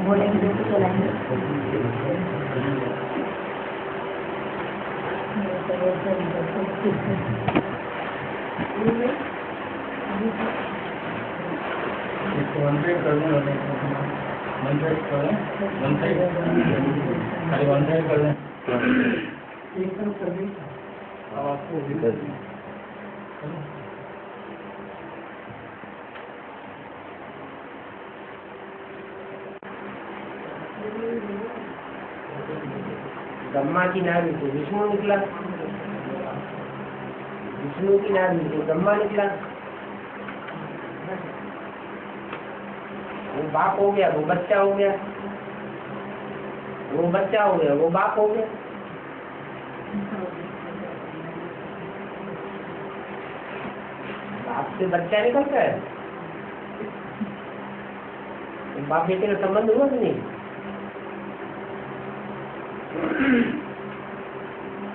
बोलेंगे तो चलाएंगे। ब्रह्मा की नाभि से विष्णु निकला, विष्णु की नाभि से ब्रह्मा निकला। वो बाप हो गया, वो बच्चा हो गया, वो बच्चा हो गया, वो बाप हो गया। बाप से बच्चा निकलता है, बाप बेटे का संबंध हुआ कि नहीं?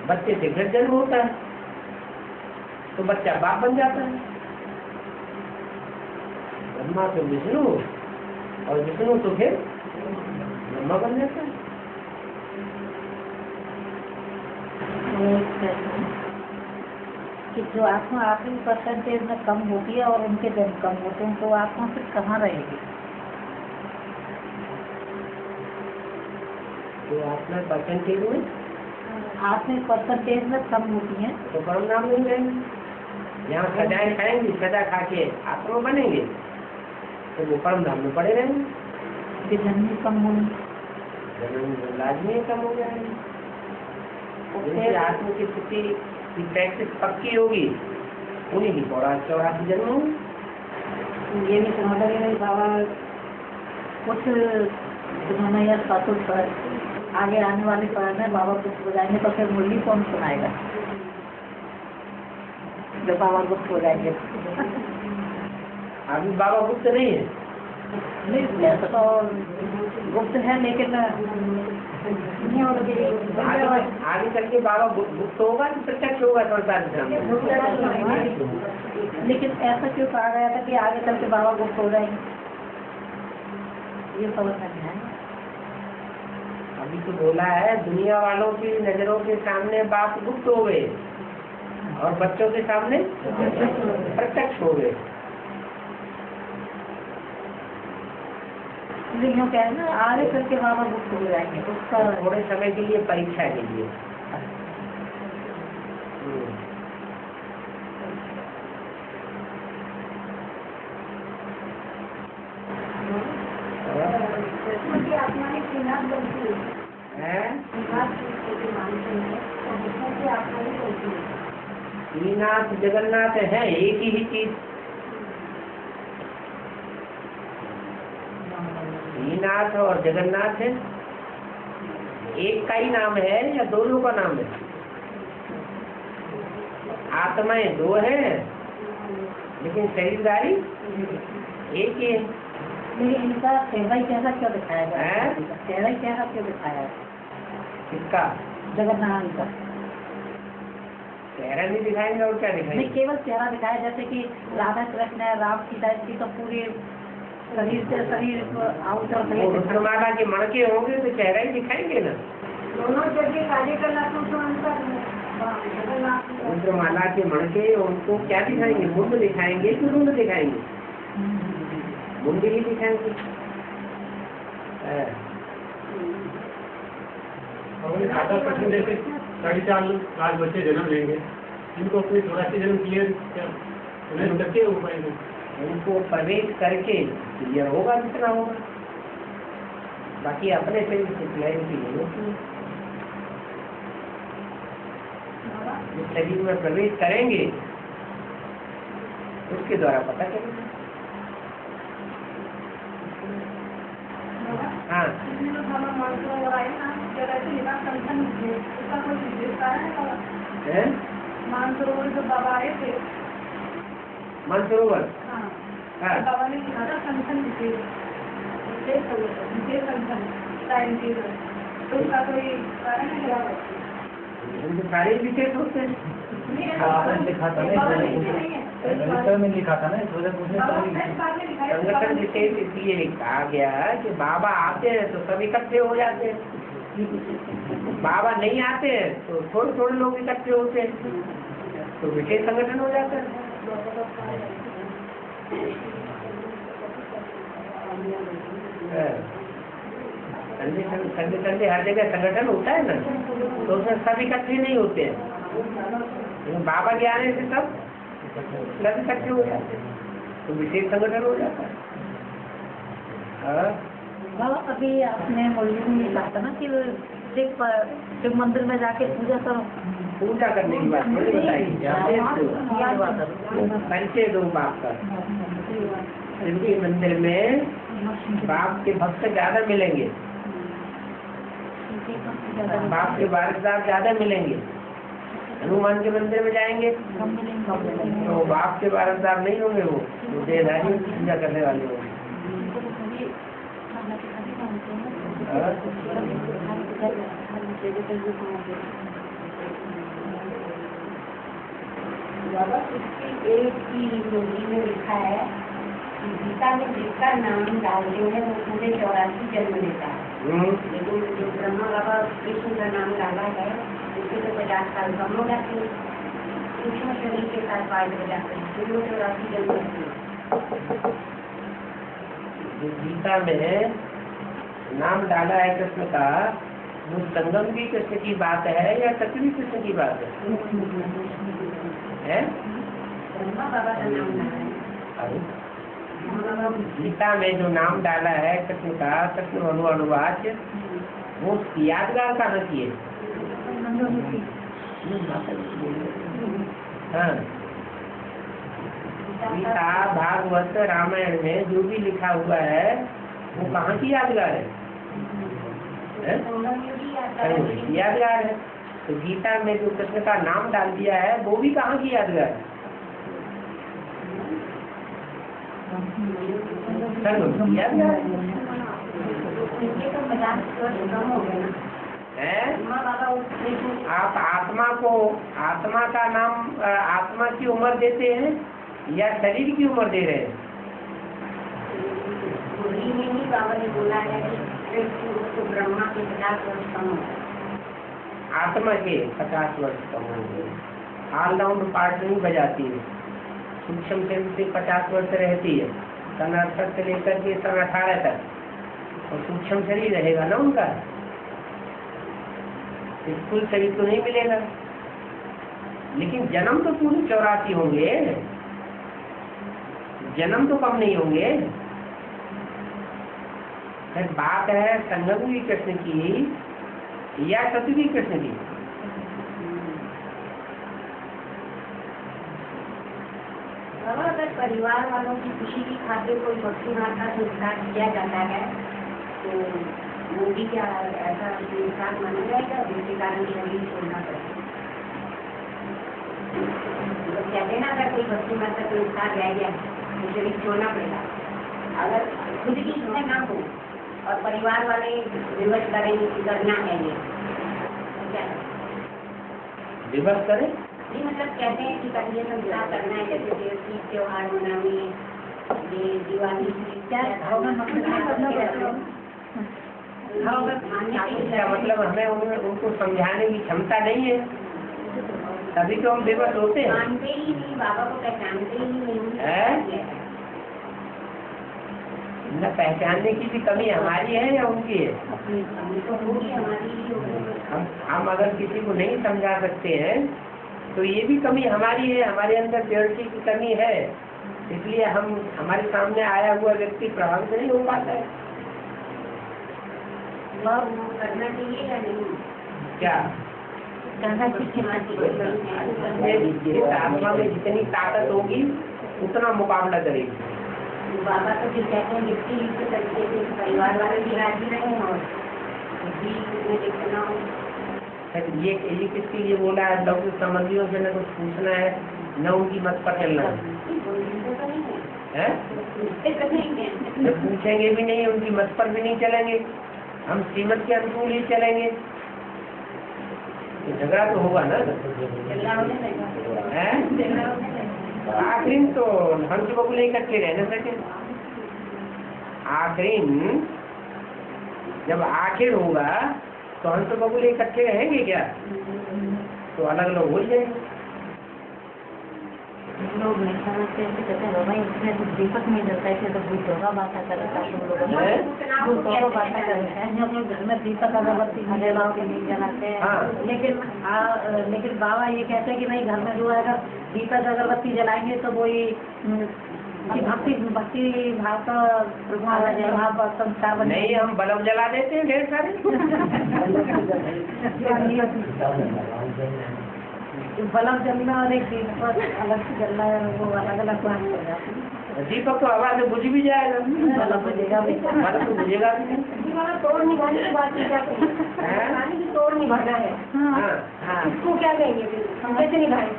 बच्चे से फिर जन्म होता है तो बच्चा बाप बन जाता है। ब्रह्मा तो विष्णु और विष्णु तो फिर ब्रह्मा बन जाता है। कि जो आत्मा आखिरी परसेंटेज में कम होती है और उनके जन्म कम होते हैं तो आत्मा फिर कहाँ रहेगी? तो आत्मा परसेंटेज में कम होती है तो परम नाम नहीं रहेंगे। यहाँ सजाएं खाएंगे, सजा खा के आत्मा बनेंगे तो वो परम नाम में पड़े रहेंगे। जन्म कम होंगे, जन्म लाजमी कम हो जाएंगे। आत्मा की स्थिति की प्रैक्टिस पक्की होगी, उन्हीं की 84 जन्म होंगे। ये भी समझ नहीं बाबा कुछ जिन्होंने यह सातुट पर आगे आने वाले समय में बाबा गुप्त हो जाएंगे तो फिर मुरली कौन सुनाएगा? जब बाबा गुप्त हो जाएंगे अभी बाबा गुप्त नहीं है, नहीं वैसे तो गुप्त है, लेकिन नहीं हो रही। आगे चल के बाबा गुप्त होगा कि प्रत्यक्ष होगा संसार के सामने? लेकिन ऐसा क्यों कहा गया था कि आगे चल के बाबा गुप्त हो जाएंगे? ये समझ नहीं है। अभी तो बोला है दुनिया वालों की नजरों के सामने बाप गुप्त हो गए और बच्चों के सामने प्रत्यक्ष हो गए। यूँ कहना ना, आगे चल के बाबा गुप्त हो जाएंगे, उसका थोड़े समय के लिए परीक्षा के लिए। श्रीनाथ जगन्नाथ है एक ही चीज। श्रीनाथ और जगन्नाथ है एक का ही नाम है या दोनों का नाम है? आत्माएं दो हैं लेकिन शरीरधारी एक ही है। लेकिन इनका चेहरा ही चेहरा क्यों दिखाया गया? चेहरा ही चेहरा क्यों दिखाया? किसका? जगन्नाथ का चेहरा नहीं दिखाएंगे और क्या दिखाएंगे? नहीं, केवल चेहरा दिखाया, जैसे कि राधा कृष्ण है, राम सीता, इसकी तो पूरे शरीर से शरीर आउटर रुद्रमाला के मणके होंगे तो चेहरा ही दिखाएंगे ना। दोनों जगह कार्य करना तो रुद्रमाला के मणके उनको क्या दिखाएंगे? मुंड दिखाएंगे कि रुंड दिखाएंगे? मुंड ही दिखाएंगे। खाता प्रश्न जैसे 4.5 लाख बच्चे जन्म लेंगे, इनको अपनी 84 जन्म क्लियर करके हो पाएंगे? उनको प्रवेश करके क्लियर होगा जितना होगा, बाकी अपने से क्लैरिटी नहीं होती। जिस शरीर में प्रवेश करेंगे उसके द्वारा पता चलेगा। हाँ, मानसरोवर जो बाबा आए थे, मानसरोवर बाबा ने लिखा था संगठन तो उसका कोई कारण है? सारे विशेष होते हैं। लिखा था ना, में लिखा था ना, संगठन विशेष इसलिए कहा गया कि बाबा आते हैं तो सब इकट्ठे हो जाते हैं, बाबा नहीं आते हैं तो थोड़े थोड़े लोग इकट्ठे होते हैं, तो विशेष संगठन हो जाता है। संडे संडे हर जगह संगठन होता है ना, तो उसमें सब इकट्ठे नहीं होते हैं, लेकिन बाबा के आने से सब इकट्ठे हो जाते हैं, तो विशेष संगठन हो जाता है। अभी आपने मुरली में कहा था ना कि शिव मंदिर में जाके पूजा करो। पूजा करने की बात थोड़ी बताइए, परिचय दो बाप का। शिव के मंदिर में बाप के भक्त ज्यादा मिलेंगे, बाप के वारिसदार ज्यादा मिलेंगे। हनुमान के मंदिर में जाएंगे तो बाप के वारिसदार नहीं होंगे, वो देहधारी पूजा करने वाले होंगे। एक ही योगी में लिखा है कि गीता में जिसका नाम डालते हैं वो पूरे 84 जन्म लेता है, लेकिन जो ब्रह्मा बाबा कृष्ण का नाम डाला है उसके तो 50 साल कम हो जाते हैं, सूक्ष्म शरीर के साथ पार हो जाते हैं, फिर वो 84 जन्म लेते हैं। गीता में नाम डाला है कृष्ण का, वो संगम की कृष्ण की बात है या सतवी कृष्ण की बात है? ब्रह्मा बाबा का नाम डाला है। गीता में जो नाम डाला है कृष्ण का, कृष्ण अनुवाच्य, वो यादगार कहाँ की है? हाँ, गीता भागवत रामायण में जो भी लिखा हुआ है वो कहाँ की यादगार है? यादगार है। तो गीता में जो कृष्ण का नाम डाल दिया है वो भी कहाँ की यादगार है? संग किया गया उनके तो 50 वर्ष कम हो गए ना है। माँ बाबा उसमें आप आत्मा को, आत्मा का नाम आत्मा की उम्र देते हैं या शरीर की उम्र दे रहे हैं? बुढ़ी में ही बाबा ने बोला है कि उसको ब्रह्मा के 50 वर्ष कम हो गए। आत्मा के 50 वर्ष कम हो गए। ऑलराउंड पार्ट नहीं बजाती है, सूक्ष्म शरीर से 50 वर्ष रहती है, सन 68 से लेकर के सन 18 तक, और सूक्ष्म शरीर रहेगा ना उनका, कुल शरीर तो नहीं मिलेगा। लेकिन जन्म तो पूरे 84 होंगे, जन्म तो कम नहीं होंगे। बात है संगम कृष्ण की या सतुगी कृष्ण की? अगर परिवार वालों की खुशी की खातिर कोई भक्ति मार्ग का संस्कार किया जाता है तो वो भी क्या ऐसा संस्कार माना जाएगा जिसके कारण शरीर छोड़ना पड़ेगा? तो कहते हैं ना अगर कोई भक्ति मार्ग का संस्कार रह गया तो शरीर छोड़ना पड़ेगा। अगर खुद की इच्छा ना हो और परिवार वाले विवश करें करना है ये क्या विवश करें? जी मतलब कहते हैं कि ये संस्कार करना है जैसे तीज त्योहार मनाने, ये दिवाली क्या मतलब हमें उनको समझाने की क्षमता नहीं है, तभी तो हम विवश होते हैं। मानते ही नहीं, बाबा को पहचानते ही नहीं न पहचानने की भी कमी हमारी है या उनकी है? हम अगर किसी को नहीं समझा सकते हैं तो ये भी कमी हमारी है, हमारे अंदर प्योरिटी की कमी है, इसलिए हम हमारे सामने आया हुआ व्यक्ति प्रभावित नहीं हो पाता है। करना चाहिए या नहीं? क्या आत्मा में जितनी ताकत होगी उतना मुकाबला करेगी। बाबा तो फिर कहते हैं जितनी तरीके से परिवार वाले भी राजी रहे और देखना हो। ये किसके लिए बोला है? डॉक्टर संबंधियों से न कुछ पूछना है न उनकी मत पर चलना है। जब पूछेंगे भी नहीं, उनकी मत पर भी नहीं चलेंगे, हम श्रीमत के अनुकूल ही चलेंगे तो झगड़ा तो होगा ना। आखिरी तो हंस बबूले इकट्ठे रह न सके। आखिरी जब आखिर होगा तो हंस बबूले इकट्ठे रहेंगे क्या? तो अलग अलग हो जाएंगे। लोग नहीं समझते हैं, कहते हैं बाबा इसमें तो दीपक नहीं जलता है तो भूत होगा बातें करता है, भूत होगा बातें करता है। हम लोग घर में दीपक अगरबत्ती जलाओगे नहीं जलाते हैं, लेकिन बाबा ये कहते हैं कि नहीं घर में जो है अगर दीपक अगरबत्ती जलाएंगे तो वो भक्ति भाव का भाव संस्कार नहीं, हम बल्ब जला देते हैं ढेर सारे। बल्ब जलना और एक दीपक अलग से जलना है, वो अलग अलग बात हो जाती है। दीपक तो हवा से बुझ भी जाएगा, बल्ब बुझेगा भी, बल्ब तो बुझेगा भी नहीं। तोड़ निभाने की बात की जाती है, तोड़ निभाना है। इसको क्या कहेंगे हम कैसे निभाएं?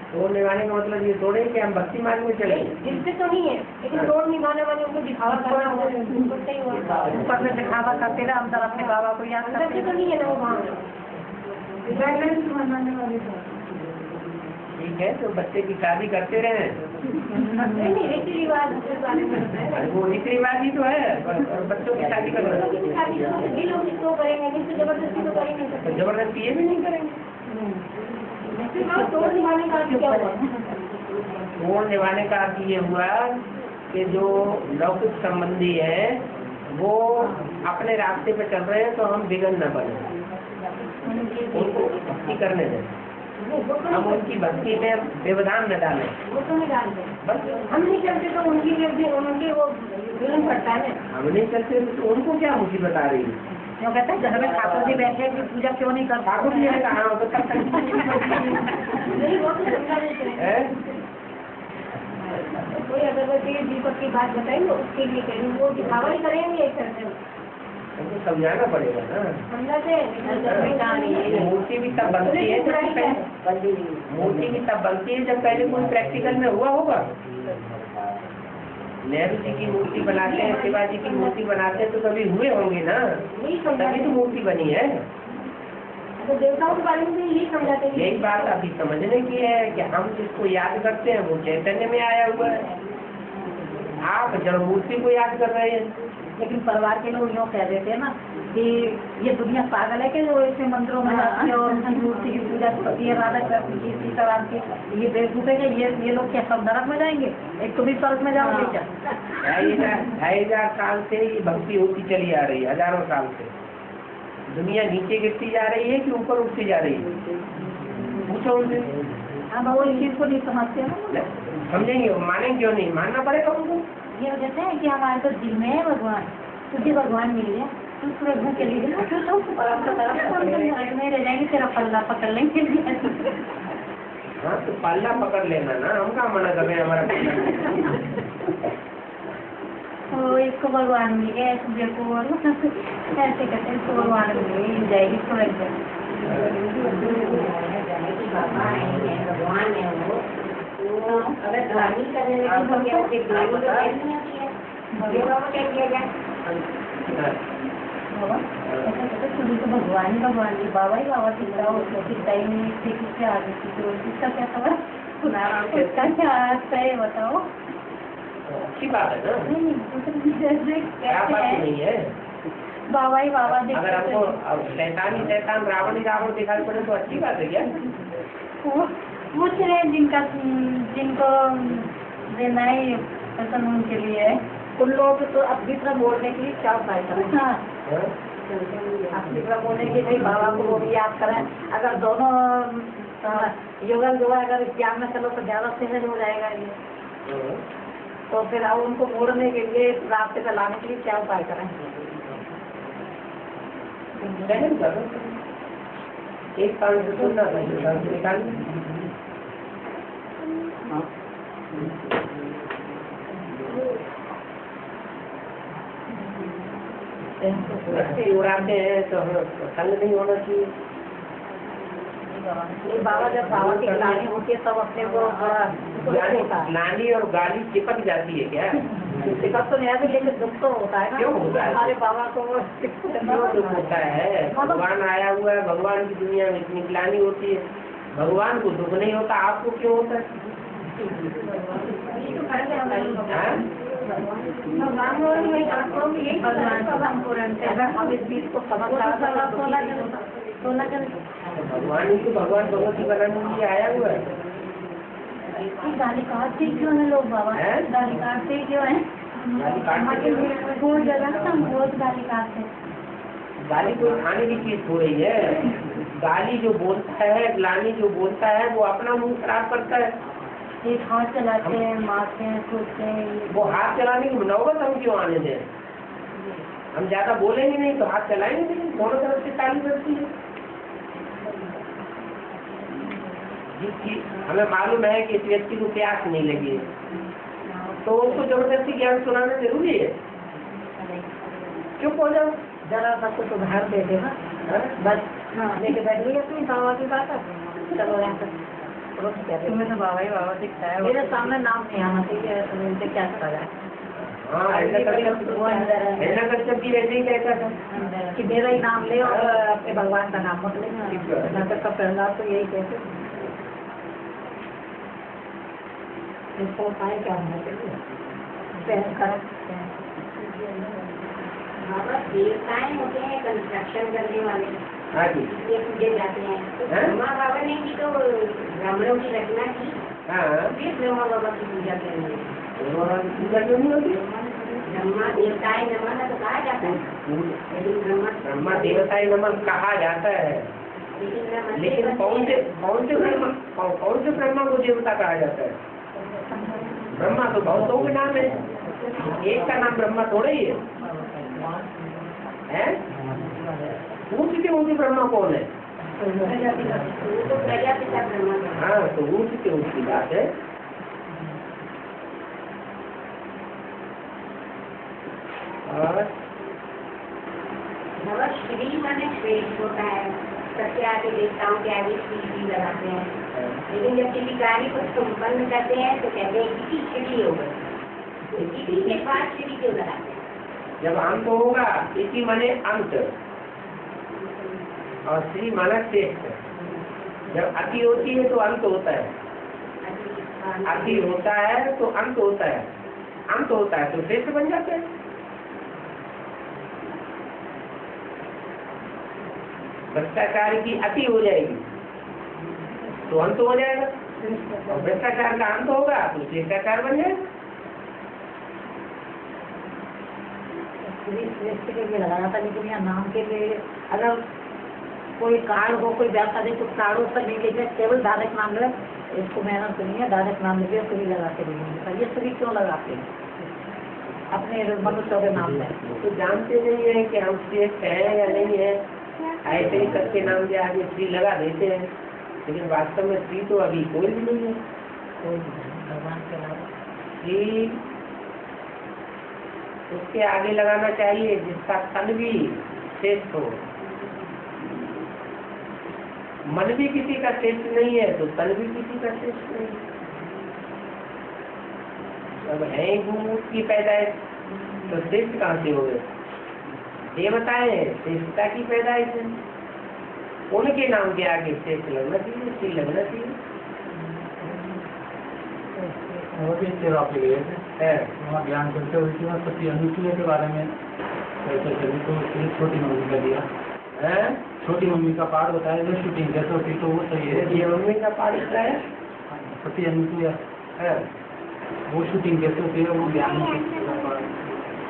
तोड़ निभाने का मतलब ये तोड़े कि हम भक्ति मार्ग में चले, जिससे तो नहीं है, लेकिन तोड़ निभाने वाले उनको दिखावा करना होगा, ऊपर में दिखावा करते रहे, अंदर अपने बाबा को याद करते तो नहीं है ना वो वहाँ। ठीक है, तो बच्चे की शादी करते रहे, रीति रिवाज वो रीति रिवाज ही तो है, और बच्चों की शादी कर लोग इसको करेंगे, किसी जबरदस्ती तो करेंगे, तो जबरदस्ती ये भी नहीं करेंगे। तोड़ निभाने का क्या हुआ? तोड़ निभाने का अर्थ ये हुआ कि जो लौकिक संबंधी है वो अपने रास्ते पे चल रहे हैं तो हम बिगड़ न बने, उनको भक्ति करने दें, हम उनकी भक्ति में व्यवधान न डालें। वो तो नहीं डालते, बस हम नहीं चलते तो उनके वो जुल्म पड़ता है। हम नहीं चलते तो उनको क्या मुसीबत आ रही है? क्यों कहते हैं घर में ठाकुर जी बैठे कि पूजा क्यों नहीं कर? ठाकुर जी ने कहा हो तो तब तक नहीं, वो तो समझा देते हैं। कोई अगरबत्ती दीपक की बात बताएंगे उसके लिए करेंगे, वो दिखावा ही करेंगे एक तरह से, उनको समझाना पड़ेगा ना। समझाते मूर्ति भी तब बनती है मूर्ति भी तब बनती है जब पहले कोई प्रैक्टिकल में हुआ होगा। नेहरू जी की मूर्ति बनाते हैं, शिवाजी की मूर्ति बनाते हैं, तो कभी हुए होंगे ना, तभी तो मूर्ति बनी है। तो देवताओं के बारे में यही समझाते हैं। यही बात अभी समझने की है कि हम जिसको याद करते हैं वो चैतन्य में आया हुआ है, आप जड़ मूर्ति को याद कर रहे हैं। लेकिन परिवार के लोग यूँ कह देते हैं ना कि ये दुनिया पागल है कि जो ऐसे मंदिरों में जाती है और उनकी मूर्ति की पूजा करती है, राधा कृष्ण की, सीताराम की, ये बेवकूफ है कि ये लोग क्या सब नरक में जाएंगे? एक तो भी स्वर्ग में जाओगे क्या? 2500 साल से ये भक्ति होती चली आ रही है, हजारों साल से। दुनिया नीचे गिरती जा रही है कि ऊपर उठती जा रही है? पूछो उनसे। हम वो इस चीज को नहीं समझते ना, समझेंगे, मानेंगे क्यों नहीं? मानना पड़ेगा उनको। ये कहते हैं कि हमारे तो दिल में है भगवान, तुझे भगवान मिल गया, तू प्रभु के लिए रह जाएंगे, तेरा पल्ला पकड़ लेंगे। हाँ तो पल्ला पकड़ लेना ना, हम कहाँ मना कर रहे हैं हमारा। तो इसको भगवान मिल गया, तुझे को ऐसे कहते हैं, इसको भगवान मिल जाएगी, इसको लग जाएगी। भगवान है वो, अगर धार्मिक करने लगे तो क्या होती तो भगवान ही भगवान जी, बाबा ही बाबा दिखता हो, दिखता ही नहीं, किससे आगे किसका क्या खबर सुना, किसका क्या आता है बताओ। अच्छी बात है ना, क्या बात नहीं है। बाबा ही बाबा अगर हमको शैतान रावण ही रावण दिखाई पड़े तो अच्छी बात है क्या? पूछ रहे जिनको देना ही पसंद उनके लिए है, उन लोग तो अब दूसरा बोलने के लिए क्या उपाय करें? हाँ, अब दूसरा बोलने के लिए बाबा को वो भी याद करें। अगर दोनों युगल जो है अगर ज्ञान में चलो तो ज्यादा सहज हो जाएगा ये। तो फिर अब उनको मोड़ने के लिए रास्ते पे लाने के लिए क्या उपाय करें? एक कान से सुनना था, एक कान से निकालना। उड़ाते हैं तो संग नहीं होना चाहिए। बाबा जब बाबा की लानी होती है तब अपने को नानी और गाली चिपक जाती है क्या? चिपक तो नहीं आती, लेकिन दुख तो होता है ना। क्यों होता है? हमारे बाबा को दुख होता है। भगवान आया हुआ है, भगवान की दुनिया में इतनी ग्लानि होती है, भगवान को दुख नहीं होता, आपको क्यों होता है? भगवान भगवती बनाने के लिए आया हुआ है। गाली काटते क्यों है लोग बाबा? गाली काटते क्यों है? बहुत जगह ना बहुत गाली काटते। गाली कोई खाने की चीज हो रही है। गाली जो बोलता है, ग्लानि जो बोलता है, वो अपना मुंह खराब करता है। एक हाथ चलाते हैं, मारते हैं, कूदते हैं। वो हाथ चलाने की नौबत हम क्यों आने दें? हम ज्यादा बोलेंगे नहीं तो हाथ चलाएंगे नहीं, दोनों तरफ से ताली बजती है। जिसकी हमें मालूम है कि इस व्यक्ति को प्यास नहीं लगी है तो उसको जबरदस्ती ज्ञान सुनाना जरूरी है? चुप हो जाओ, जरा सा कुछ उधार दे देना बस। लेके बैठ गई अपनी बाबा की बात है, चलो यहाँ तक। तुम्हें तो बाबा ही बाबा दिखता है, मेरे सामने नाम नहीं आना चाहिए, तुम्हें क्या करा जाए? हाँ, ऐसा कभी वैसे ही कहता था कि मेरा ही नाम ले और अपने भगवान का नाम मत लेना। का पहला तो यही कहते इसको उपाय क्या होना चाहिए? देवताएं होते हैं कंस्ट्रक्शन करने वाले, ये पूजे जाते हैं। तो ब्रह्मा बाबा ने की तो ब्राह्मणों की रचना की, फिर ब्रह्मा बाबा की पूजा करेंगे। पूजा क्यों नहीं होती? ब्रह्मा देवताएं नमन तो कहा जाता है, लेकिन ब्रह्मा देवताएं नमन कहा जाता है, लेकिन कौन से ब्रह्मा को देवता कहा जाता है? ब्रह्मा तो बहुतों के नाम है, एक का नाम ब्रह्मा थोड़ा ही है। पूछते ऊँचे ब्रह्मा कौन है? हाँ, तो ऊँचे ऊँची बात है। और श्री माने श्रेष्ठ होता है, सबके आगे देवताओं के आगे श्री लगाते हैं, लेकिन जब किसी कार्य को संपन्न करते हैं तो कहते हैं कि श्री हो गए। इसी के बाद श्री क्यों लगाते हैं? जब अंत होगा, इसी माने अंत, और श्री माना श्रेष्ठ। जब अति होती है तो अंत होता है, अति होता है तो अंत होता है, अंत होता है तो श्रेष्ठ बन जाते हैं। भ्रष्टाचार की अति हो जाएगी तो अंत हो जाएगा, और भ्रष्टाचार का अंत होगा तो शिष्टाचार बन जाएगा। श्रेष्ठ के लिए लगाना था, लेकिन यहाँ नाम के लिए अगर कोई कार्ड हो, कोई व्याख्या दे तो कार्डों पर नहीं लेके केवल धारक नाम ले, इसको मेहनत नहीं है, धारक नाम लेके श्री लगाते नहीं। ये श्री क्यों लगाते हैं अपने मनुष्य के नाम में? तो जानते नहीं है कि हम श्रेष्ठ है या नहीं है, ऐसे ही करके नाम के आगे श्री लगा देते हैं, लेकिन वास्तव में श्री तो अभी कोई भी नहीं है। कोई भगवान के अलावा श्री उसके आगे लगाना चाहिए जिसका तन भी श्रेष्ठ हो। मन भी किसी का श्रेष्ठ नहीं है तो तन भी किसी का श्रेष्ठ नहीं। अब है भूमूत की पैदाइश तो श्रेष्ठ कहाँ से हो गए? देवताएं श्रेष्ठता की पैदाइश है, उनके नाम के आगे श्रेष्ठ लगना चाहिए, श्री लगना चाहिए। वो भी सेवा के लिए है, वहाँ ज्ञान करते हुए कि सती अनुसूया के बारे में तो छोटी मम्मी का दिया है, छोटी मम्मी का पाठ बताया जो शूटिंग कैसे होती तो वो सही है। ये मम्मी का पाठ बताया सती अनुसूया है, वो शूटिंग कैसे होती है, वो ज्ञान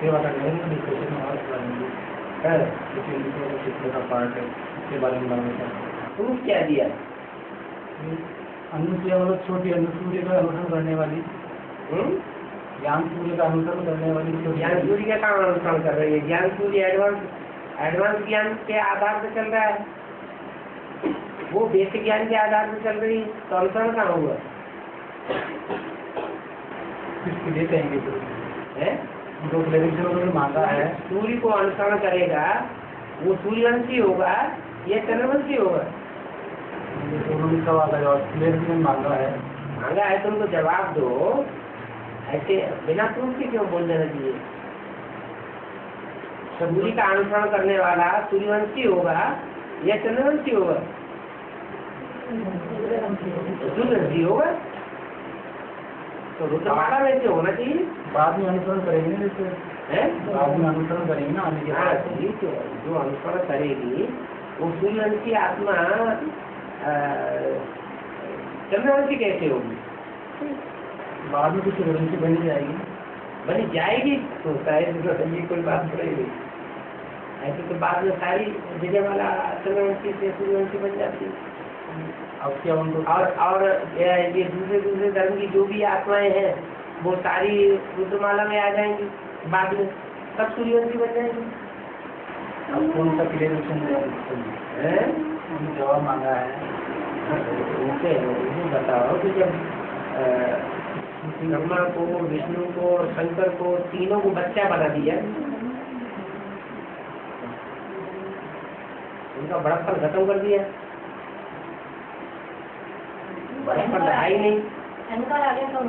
सेवा का डिस्कशन का पार्ट है, उसके बारे में बताया। तुम क्या दिया? अनुसूया मतलब छोटी अनुसूया का अनुसरण करने वाली, ज्ञान सूर्य का अनुसरण करने वाली। ज्ञान सूर्य का अनुसरण कर रही है। ज्ञान सूर्य एडवांस ज्ञान के आधार पर चल रहा है, वो बेसिक ज्ञान के आधार पर चल रही है, तो अनुसरण कहाँ हुआ? किसको देते हैं जो उन्होंने मांगा है, सूर्य को अनुसरण करेगा वो सूर्यवंशी होगा या चंद्रवंशी होगा? उन्होंने सवाल मांगा है, मांगा है तो उनको जवाब दो, ऐसे बिना प्रूफ के क्यों बोल देना चाहिए? सूर्य का अनुसरण करने वाला सूर्यवंशी होगा या चंद्रवंशी होगा? सूर्यवंशी होगा, तो रुद्रमाला में से होना चाहिए। बाद में अनुसरण करेंगे बाद में अनुसरण करेंगे ना आने के बाद। जो अनुसरण करेगी वो सूर्यवंशी आत्मा चंद्रवंशी कैसे होगी? बाद में कुछ सूर्यवंशी बनी जाएगी तो शायद ये कोई बात पड़ेगी। ऐसे तो बाद में सारी जगह वाला चंद्रवंशी से सूर्यवंशी बन जाती है। अब क्या उनको और ये दूसरे धर्म की जो भी आत्माएं हैं वो सारी रुद्रमाला में आ जाएंगी, बाद में सब सूर्यवंशी बन जाएंगी। अब कौन सा क्लियरेशन है? जवाब मांगा है उनसे बताओ कि जब ब्रह्मा को, विष्णु को और शंकर को तीनों को बच्चा बना दिया, उनका बड़प्पन खत्म कर दिया, बड़प्पन रहा ही नहीं। अहंकार आ गया तो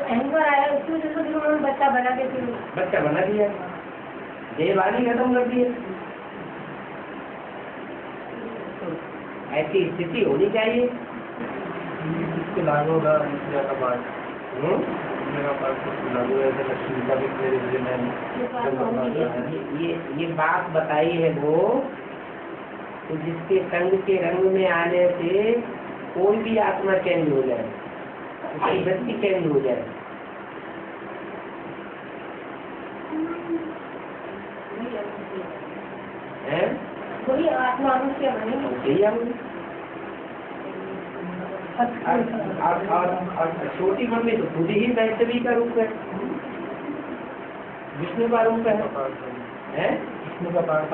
अहंकार आया, उसकी वजह से उन्होंने बच्चा बना के बच्चा बना दिया, देहवानी खत्म कर दिए। ऐसी स्थिति होनी चाहिए। इसके लागू होगा का पाठ लागू है, लक्ष्मी का भी ये बात बताई है वो तो जिसके संग के रंग में आने से कोई भी आत्मा चेंज हो जाए, उसकी वृत्ति चेंज हो जाए। वही आत्मा अनुष्य बनेगी। और छोटी मम्मी तो खुद ही वैष्णवी का रूप है, विष्णु का रूप है, विष्णु का पाठ।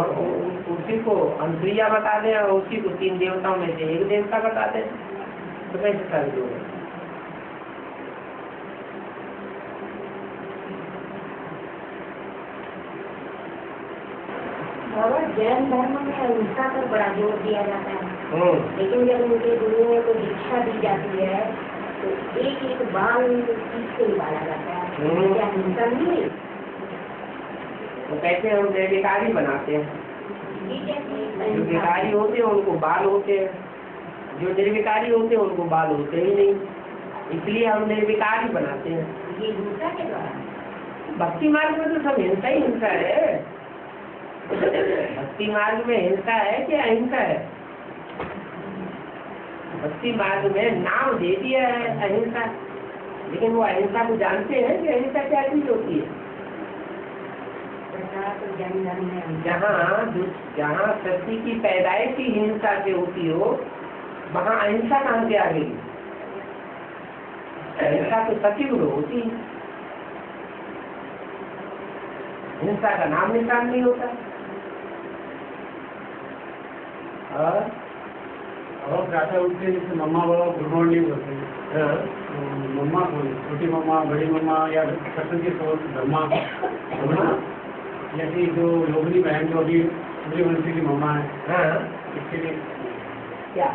उसी को अनुप्रिया बता दें और उसी को तीन देवताओं में से एक देवता बता दें तो कैसे साबित होगा? जैन धर्म में अहिंसा पर बड़ा जोर दिया जाता है, लेकिन जब उनके गुरुओं को दीक्षा दी जाती है तो एक एक बाल किससे निकाला जाता है, क्या हिंसा नहीं है? तो कैसे हम निर्विकारी बनाते हैं? ठीक है, जो विकारी होते हैं उनको बाल होते हैं, जो निर्विकारी होते हैं उनको बाल होते ही नहीं, इसलिए हम निर्विकारी बनाते हैं। ये हिंसा के द्वारा। भक्ति मार्ग में तो सब हिंसा ही हिंसा है। भक्ति मार्ग में हिंसा है कि अहिंसा है? भक्ति मार्ग में नाम दे दिया है अहिंसा, लेकिन वो अहिंसा को जानते हैं कि अहिंसा क्या चीज होती है? जहाँ सृष्टि की पैदाइश ही हिंसा से होती हो, वहाँ अहिंसा कहाँ से आ गई? अहिंसा तो सचिव होती, हिंसा का नाम निशान नहीं होता। और प्रातः उठते जैसे मम्मा बाबा गुड मॉर्निंग बोलते हैं, मम्मा छोटी मम्मा, बड़ी मम्मा या सत्संग के धर्मा, जैसे जो लोगनी बहन जो अभी सूर्यवंशी की मम्मा है, किसके लिए क्या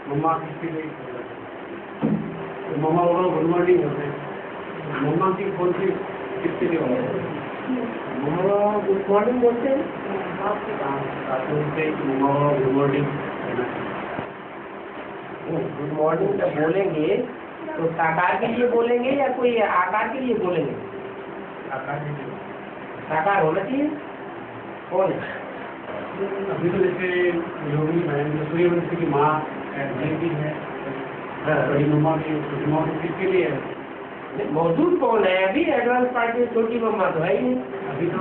मम्मा किसके लिए तो मम्मा बाबा गुड मॉर्निंग बोलते हैं, मम्मा की कौन सी किसके लिए होता है? मम्मा गुड मॉर्निंग बोलते हैं, मम्मा बाबा गुड मॉर्निंग गुड मॉर्निंग जब बोलेंगे तो साकार के लिए बोलेंगे या कोई आकार के लिए बोलेंगे? साकार होना चाहिए। कौन है? अभी तो जैसे योगी बहन सूर्यवंशी की माँ भी है, बड़ी मम्मा की छोटी मम्मा की किसके लिए है? मौजूद कौन है अभी? एडवांस पार्टी में छोटी मम्मा तो है ही नहीं। अभी तो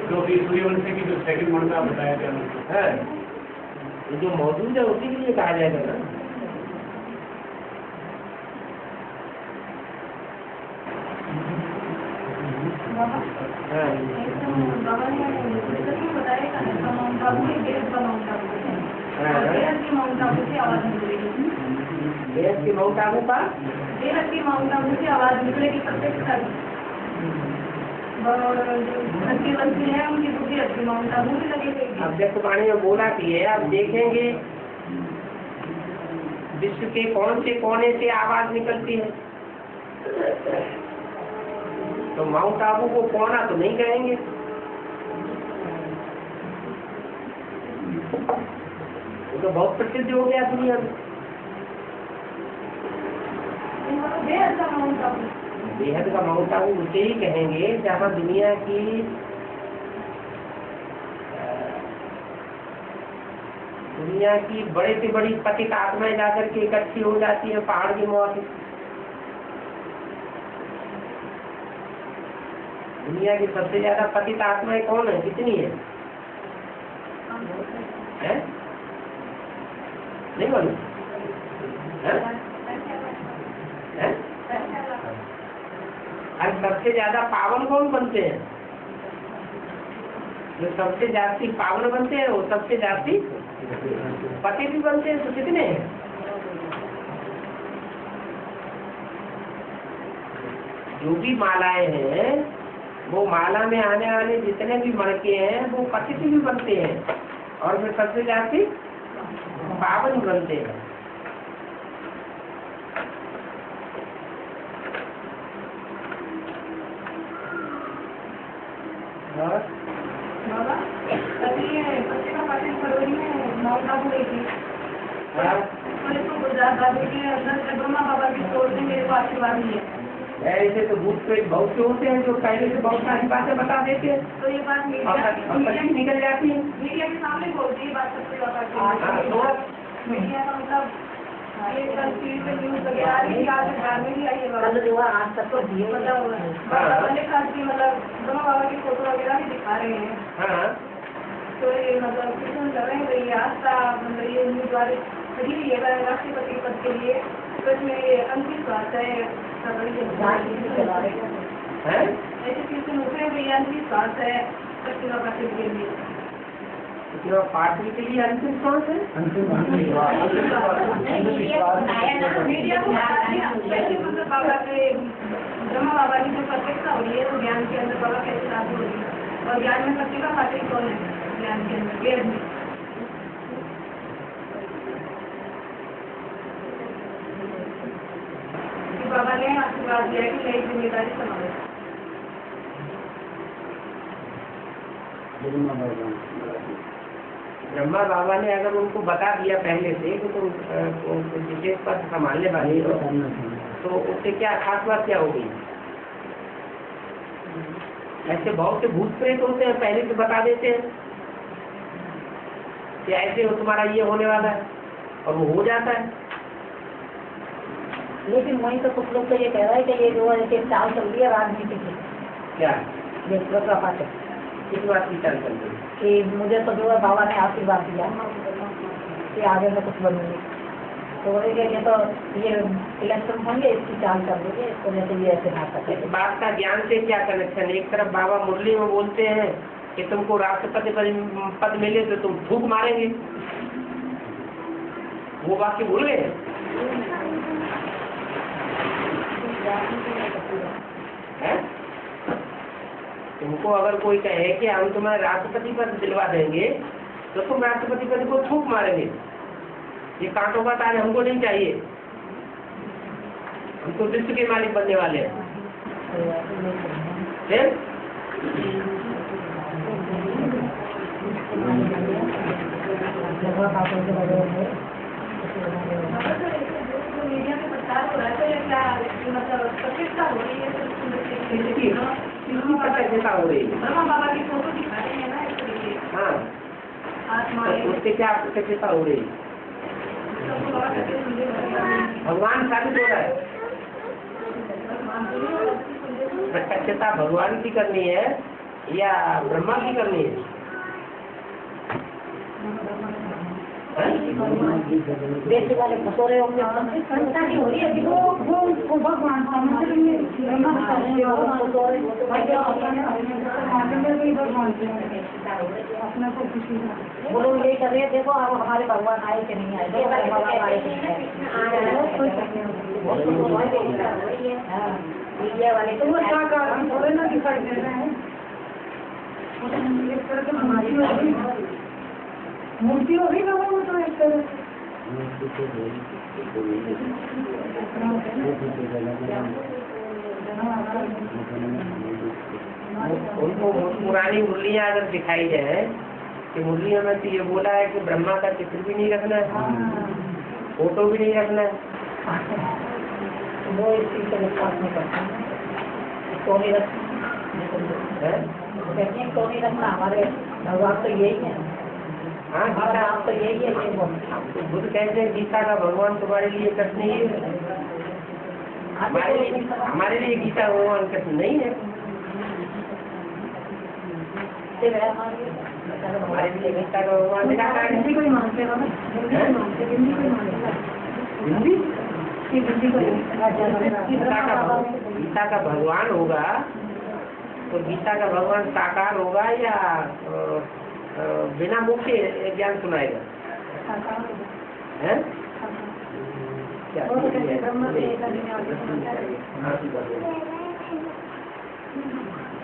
जो भी सूर्यवंशी की जो सेकंड मंडा बताया गया है, जो मौजूद है उसी के लिए कहा जाएगा ना। देश के माउंट आबू का आवाज निकलेगी प्रत्येक है उनकी बुद्धि रखी माउंट आबू भी लगेगी। अब जब वाणी में बोला कि है, अब देखेंगे विश्व के कौन से कोने से आवाज निकलती है, तो माउंट आबू को कोना तो नहीं कहेंगे, वो तो बहुत प्रसिद्ध हो गया दुनिया में। बेहद का माउंट आबू उसे ही कहेंगे जहाँ दुनिया की बड़े से बड़ी पतित आत्माएं जाकर के इकट्ठी हो जाती है पहाड़ की मौत। दुनिया की सबसे ज्यादा पतित आत्माएं कौन है, कितनी है? नहीं बोलो और सबसे ज्यादा पावन कौन बनते हैं? जो सबसे जास्ती पावन बनते हैं वो सबसे जास्ती पति भी बनते हैं। तो कितने हैं? जो भी मालाएं हैं वो माला में आने वाले जितने भी मणके हैं वो पतित भी बनते हैं और फिर सबसे जास्ती पावन बनते हैं। बाबा अभी बच्चे का पाठन फरवरी में माउंट आबू गई थी, और इसको गुजरात बाबू के अंदर ब्रह्मा बाबा की ओर से मेरे को आशीर्वाद मिले। ऐसे तो भूत प्रेत बहुत से होते हैं जो पहले से बहुत सारी बातें बता देते हैं तो ये बात मीडिया निकल जाती है, मीडिया के सामने बोलती है बात सबसे बाबा मीडिया का मतलब ये कल टीवी पे न्यूज वगैरह आ रही है, आज अखबार में भी आई है बाबा जो आज तक तो मतलब बाबा ने कहा कि मतलब ब्रह्मा बाबा की फोटो वगैरह भी दिखा रहे हैं। तो ये मतलब किसान कर रहे हैं ये आस्था मतलब ये उम्मीदवार खड़ी हुई है राष्ट्रपति पद के लिए, तो इसमें ये अंतिम बात है ऐसे किसान उठे हुए ये अंतिम बात है प्रतिभा पाटिल के लिए। पार्टी के लिए अंतिम सांस है। मीडिया को मतलब बाबा के ब्रह्मा बाबा की जो प्रतिष्ठा हो रही है तो ज्ञान के अंदर बाबा कैसे लागू हो रही है और ज्ञान में प्रतिभा पाटिल कौन है ज्ञान के अंदर वेद में। ब्रह्मा बाबा ने अगर उनको बता दिया पहले से कि तुम विशेष पद संभालने वाली हो, तो उससे क्या खास बात क्या होगी? ऐसे बहुत से भूत प्रेत होते हैं, पहले से बता देते हैं कि ऐसे हो, तुम्हारा ये होने वाला है, और वो हो जाता है। लेकिन वहीं तो कुछ लोग तो ये कह रहा है कि ये जो है चाल चल रही है राजनीति की। क्या ये बात है किस बात की चाल चल रही है? कि मुझे तो जो है बाबा ने आशीर्वाद दिया कि आगे में कुछ बनूंगी, तो बोलेंगे ये तो ये इलेक्शन होंगे, इसकी चाल चल रही है, इसको जैसे ये ऐसे बात करते इस बात का ज्ञान से क्या कनेक्शन? एक तरफ बाबा मुरली में बोलते हैं कि तुमको राष्ट्रपति पद मिले तो तुम थूक मारेंगे, वो वाक्य भूल गए? हैं? तुमको अगर कोई कहे कि हम तुम्हें राष्ट्रपति पद दिलवा देंगे तो तुम राष्ट्रपति पद को थूक मारेंगे, ये कांटों का ताज हमको नहीं चाहिए, हम तो विश्व के मालिक बनने वाले हैं। प्रतिष्ठा हो रही है। हाँ, उससे क्या प्रतिष्ठा हो रही है? भगवान साबित हो रहा है। प्रत्यक्षता भगवान की करनी है या ब्रह्मा की करनी है? देश वाले खसोरे होंगे हो रही है वो भगवान वो लोग यही कर रहे हैं, देखो अब हमारे भगवान आए कि नहीं आए, भगवान आए कि नहीं आए। मीडिया वाले तो वो थोड़े ना दिखाई दे रहे हैं, मूर्ति हो गई ना वो तो एक तरह उनको पुरानी मुरलियाँ अगर दिखाई जाए कि मुरलियों में तो ये बोला है कि ब्रह्मा का चित्र भी नहीं रखना है, फोटो भी नहीं रखना है, वो इस चीज से विश्वास नहीं करते, तो नहीं रखना, तो नहीं रखना। हमारे भगवान तो यही है। हाँ, हमारा नाम तो यही है। बुद्ध कहते हैं गीता का भगवान तुम्हारे लिए कृष्ण ही है, हमारे लिए गीता भगवान कृष्ण नहीं है। हमारे लिए गीता का भगवान हिंदी को ही मानते हो ना? हिंदी गीता का भगवान होगा तो गीता का भगवान साकार होगा या बिना मुख से ज्ञान सुनाएगा?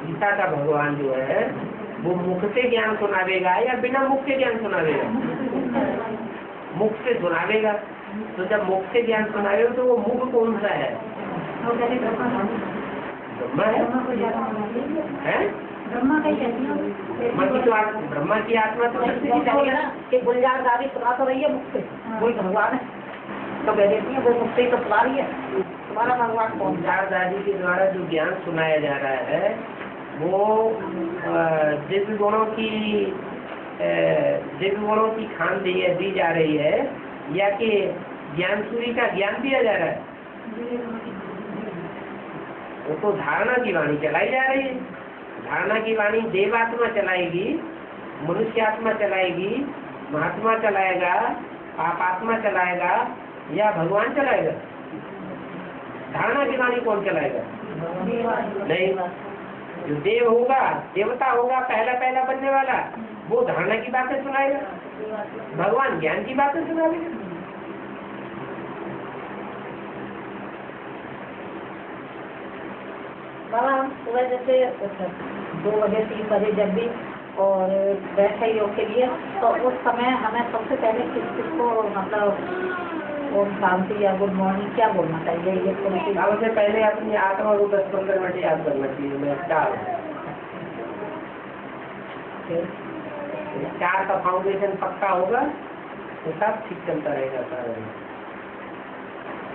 गीता का भगवान जो है वो मुख से ज्ञान सुनावेगा या बिना मुख से ज्ञान सुनावेगा? मुख से सुनावेगा। तो जब मुख से ज्ञान सुनावेगा तो वो मुख कौन सा है? ब्रह्मा है? ब्रह्मा का ब्रह्मा की आत्मा तो कि गुलजारदारी सुना तो रही है मुख से, वही भगवान है तो कह देती है वो मुख से ही तो सुना रही है। तुम्हारा भगवान कौन? गुलजारदारी के द्वारा जो ज्ञान सुनाया जा रहा है वो दिव्य गुणों की खान दी जा रही है या कि ज्ञान सूर्य का ज्ञान दिया जा रहा है? वो तो धारणा की वाणी चलाई जा रही है। धारणा की वाणी देवात्मा चलाएगी, मनुष्य आत्मा चलाएगी, महात्मा चलाएगा, पापात्मा चलाएगा या भगवान चलाएगा? धारणा की वाणी कौन चलाएगा? नहीं, जो देव होगा, देवता होगा, पहला बनने वाला, वो धारणा की बातें सुनाएगा, भगवान ज्ञान की बातें सुनाएगा। बाबा सुबह जैसे 2 बजे 3 बजे जब भी और बैठे योग के लिए, तो उस समय हमें सबसे पहले किसको मतलब ओम शांति या गुड मॉर्निंग क्या बोलना चाहिए ये सबसे पहले अपनी आत्मा को 10-15 मिनट याद करना चाहिए। मैं 4 का फाउंडेशन पक्का होगा तो सब ठीक चलता रहेगा सारा।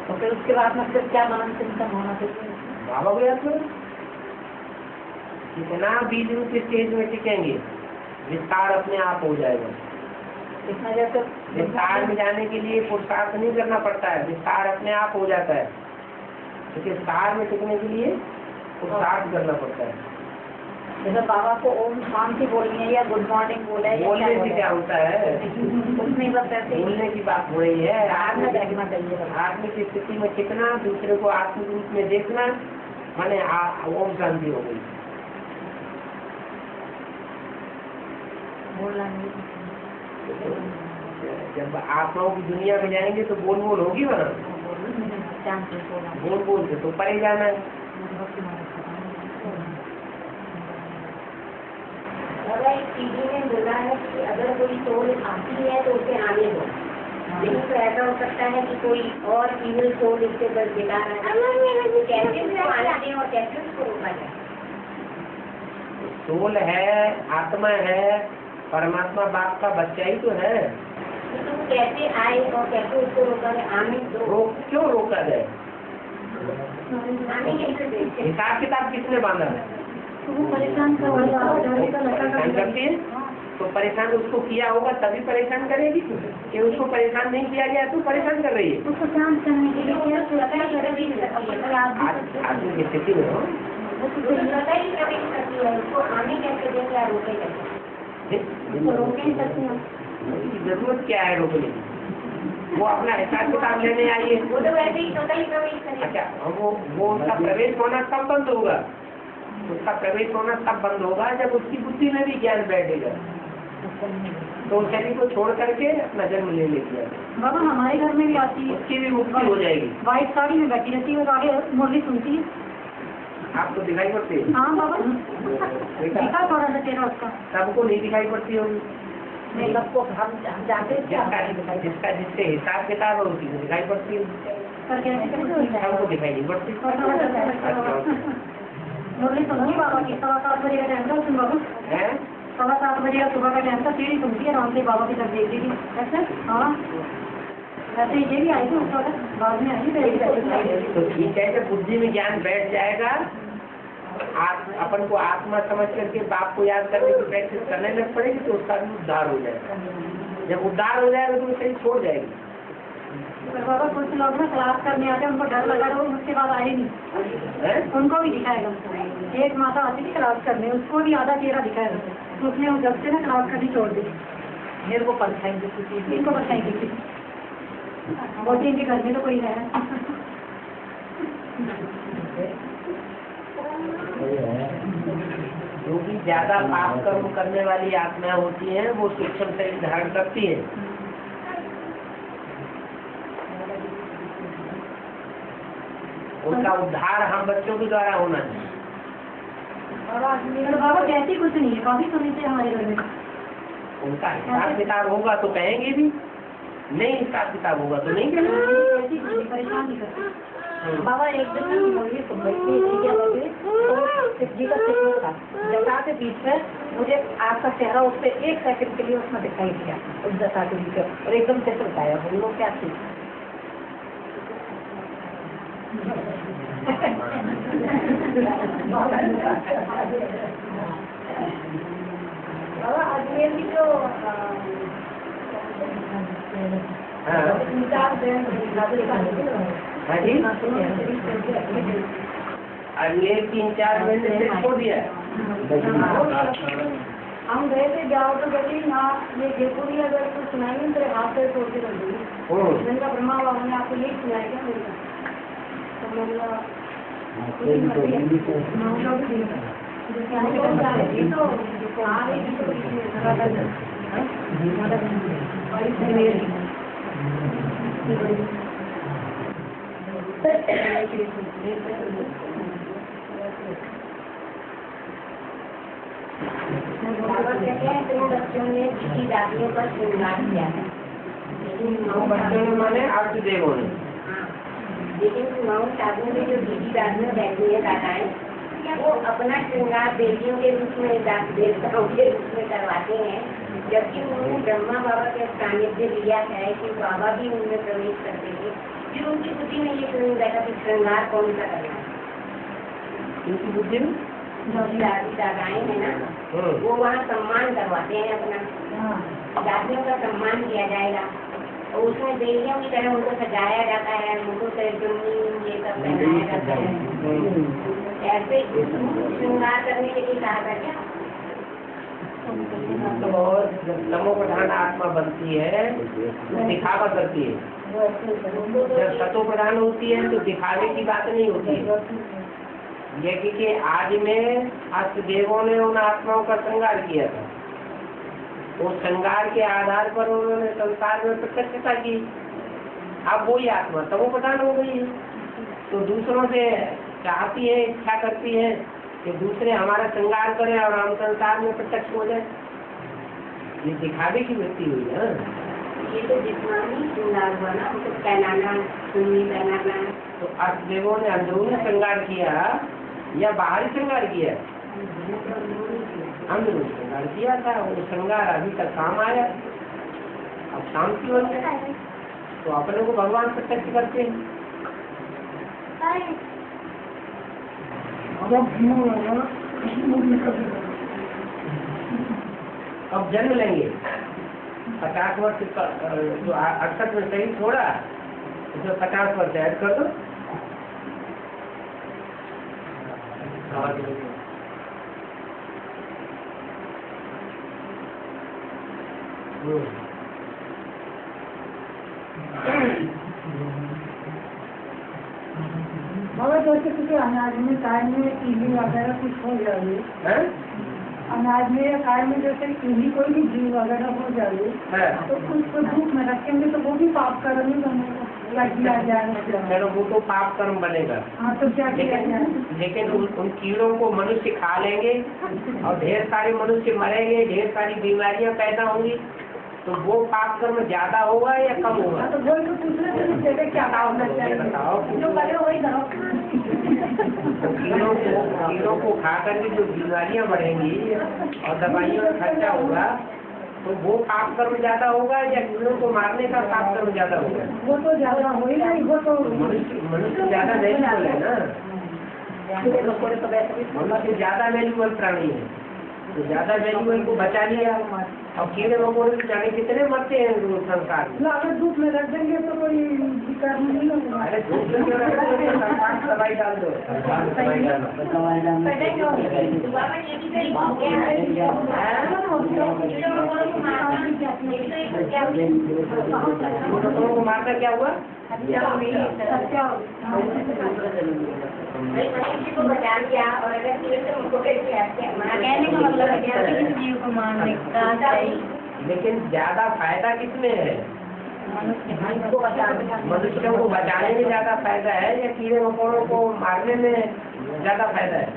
तो फिर उसके बाद में फिर क्या मनन चिंतन होना चाहिए? बाबा को याद करो। जितना 20 मिनट के स्टेज में टिकेंगे विस्तार अपने आप हो जाएगा। इतना जैसे विस्तार में जाने के लिए पुरुषार्थ नहीं करना पड़ता है, विस्तार अपने आप हो जाता है। क्योंकि विस्तार में टिकने के लिए पुरुषार्थ करना पड़ता है। जैसे बाबा को ओम शांति बोलनी है या गुड मॉर्निंग बोले, बोलने से क्या होता है? उसमें बस ऐसे बोलने की बात हो रही है। आत्मा देखना चाहिए। आत्मिक स्थिति में टिकना, दूसरे को आत्मिक रूप में देखना, माने ओम शांति हो गई। बोलना नहीं। जब आत्माओं की दुनिया में जाएंगे तो बोल बोल होगी वरना बोल बोल के तो परे जाना है। अगर टीवी में बोला है कि अगर कोई सोल आती है तो उसे आने दो, लेकिन तो ऐसा हो सकता है कि कोई और फीमेल सोल इसके बस बिता रहा है, कैसे उसको आने दें और कैसे उसको रोका जाए? सोल है, आत्मा है, परमात्मा बाप का बच्चा ही तो है। तो कैसे आए और कैसे उसको रोका जाए? आने दो। क्यों रोका जाए? आने कैसे दे? हिसाब किताब किसने बांधा है? परेशान करती है तो परेशान उसको किया होगा तभी परेशान करेगी। कि उसको परेशान नहीं किया गया तो परेशान कर रही है। उसको शांत करने के लिए आदमी की स्थिति में हो उसको आने कैसे दें या रोके कैसे? रोके सकते हैं। जरूरत क्या है रोकने की? वो अपना हिसाब किताब लेने आई है। वो तो वैसे ही टोटली प्रवेश करेगा। अच्छा, वो उसका प्रवेश होना कब बंद होगा? उसका प्रवेश होना तब बंद होगा जब उसकी बुद्धि में भी ज्ञान बैठेगा, तो शरीर को छोड़ करके अपना जन्म ले लेती है। बाबा हमारे घर में भी आती है, उसकी भी मुक्ति हो जाएगी। व्हाइट साड़ी में बैठी रहती है और आगे मुरली सुनती है। आपको दिखाई पड़ती है? हाँ बाबा दिखा थोड़ा सा चेहरा उसका। सबको नहीं दिखाई पड़ती होगी। नहीं सबको हम जाते जिसका जिससे हिसाब किताब है उसी को दिखाई पड़ती है, सबको दिखाई नहीं पड़ती। मुरली सुनूंगी बाबा की 7:15 बजे का टाइम था। सुन बाबू 7:15 बजे का सुबह का टाइम था। सीढ़ी सुनती है रामदेव बाबा की तरफ देख दी थी। ऐसे हाँ वैसे ये भी आई थी उस वक्त, बाद में आई। तो ठीक है, जब बुद्धि में ज्ञान बैठ जाएगा, अपन को आत्मा समझ करके बाप को याद करने की प्रैक्टिस करने लग पड़ेगी तो उसका भी उद्धार हो जाएगा। जब उद्धार हो जाएगा तो वो सही छोड़ जाएगी। बाबा कुछ लोग ना क्लास करने आते हैं, उनको डर लगा तो उसके बाद आए नहीं। उनको भी दिखाएगा। एक माता आती थी क्लास करने, उसको भी आधा चेहरा दिखाएगा, तो उसने जब से ना क्लास करनी छोड़ दी। मेरे को परछाई इनको परछाई की बोलती इनके घर में तो कोई है। जो भी ज्यादा पाप कर्म करने वाली आत्माएं होती हैं वो सूक्ष्म शरीर धारण करती है। उनका उद्धार हम बच्चों के द्वारा होना है। बाबा कहती कुछ नहीं है, काफी सुनी थी हमारे घर में। उनका हिसाब किताब होगा तो कहेंगे भी, नहीं हिसाब किताब होगा तो नहीं कहेंगे। परेशान नहीं करती। बाबा एक दिन मुझे सुन रही थी तो शिवजी का चित्र था जटा के बीच में, मुझे आपका चेहरा उस पर 1 सेकंड के लिए उसमें दिखाई दिया उस जटा के बीच में, और एकदम चित्र गाया। वो क्या थी? बाबा अजमेर की जो अजमेर की इंचार्ज मैंने छोड़ दिया। हम गए थे जाओ तो गली ना ये जयपुरी अगर कुछ सुनाएंगे तो हाथ से छोड़ के रख दूंगी। जिनका ब्रह्मा बाबा ने आपको यही सुनाया क्या? बाबा कहते हैं 3 बच्चों ने 2 दादियों पर श्रृंगार किया है, बच्चों ने माने अर्थ देवों ने। लेकिन माउंट आबू में जो बीजी बाद में बैठी है दादाएं, वो अपना श्रृंगार बेटियों के रूप में देवताओं के रूप में करवाते हैं, जबकि उन्होंने ब्रह्मा बाबा के सानिध्य लिया है कि बाबा भी उनमें प्रवेश करते थे। फिर उनकी बुद्धि में ये क्यों बैठा कि श्रृंगार कौन सा करना है? उनकी बुद्धि में दादाएं है ना, वो वहाँ सम्मान करवाते हैं अपना, दादियों का सम्मान किया जाएगा और उसमें देवियों की तरह उनको सजाया जाता है, उनको सरजमी ये सब पहनाया जाता है। ऐसे श्रृंगार करने के लिए कहा था क्या? तो जब तमो प्रधान आत्मा बनती है तो दिखावा करती है, जब सतो प्रधान होती है तो दिखावे की बात नहीं होती है। ये कि आज में अष्ट देवों ने उन आत्माओं का श्रृंगार किया था, वो श्रृंगार के आधार पर उन्होंने संसार में प्रत्यक्षता की। अब वही आत्मा तमो प्रधान हो गई है, तो दूसरों से चाहती है, इच्छा करती है कि दूसरे हमारा श्रृंगार करें और हम संसार में प्रत्यक्ष हो जाए। ये दिखावे की वृत्ति हुई है। ये तो जिस्मानी श्रृंगार हुआ ना, उनको पहनाना, सुन्नी पहनाना। तो अष्ट देवों ने अंदरूनी श्रृंगार किया या बाहरी श्रृंगार किया? अंदरूनी श्रृंगार किया था। वो श्रृंगार अभी तक काम आया, अब शांति बन गए तो अपने को भगवान प्रत्यक्ष करते हैं। अब जन्म लेंगे 50 वर्ष जो 68 में सही छोड़ा, इसमें 50 वर्ष ऐड कर दो। मगर जैसे किसी अनाज में काय में कीली वगैरह कुछ हो जाए, अनाज में या काय में जैसे कीली कोई भी जीव वगैरह हो जाए तो उसको धूप में रखेंगे तो वो भी पाप कर्म ही बनेगा, किया जाएगा। चलो वो तो पाप कर्म बनेगा। हाँ तो क्या किया जाए? लेकिन उन कीड़ों को मनुष्य खा लेंगे और ढेर सारे मनुष्य मरेंगे, ढेर सारी बीमारियां पैदा होंगी, तो वो पाप कर्म ज्यादा होगा या कम होगा? तो वो तो पूछने से क्या होना चाहिए? बताओ। जो करे वही करो। कीड़ों को खा करके जो बीमारियां बढ़ेंगी और दवाइयों का खर्चा होगा, तो वो पाप कर्म ज्यादा होगा या कीड़ों को मारने का पाप कर्म ज्यादा होगा? वो तो ज्यादा हो ही नहीं, वो तो मनुष्य ज्यादा वैल्यूबल है ना, मनुष्य ज्यादा वैल्यूबल प्राणी है, तो ज्यादा वैल्यूबल को बचा लिया। और कीड़े मकोड़े जाने कितने मरते हैं संसार में। अगर धूप में रख देंगे तो कोई दिक्कत नहीं होगा। अरे धूप में क्यों रख देंगे? दवाई डाल दो, को मारना क्या हुआ? को बचा लिया और अगर कहने का मतलब है कि जीव को मारने का। लेकिन ज्यादा फायदा किसमें है? मनुष्यों को बचाने में ज्यादा फायदा है या कीड़े मकोड़ों को मारने में ज्यादा फायदा है?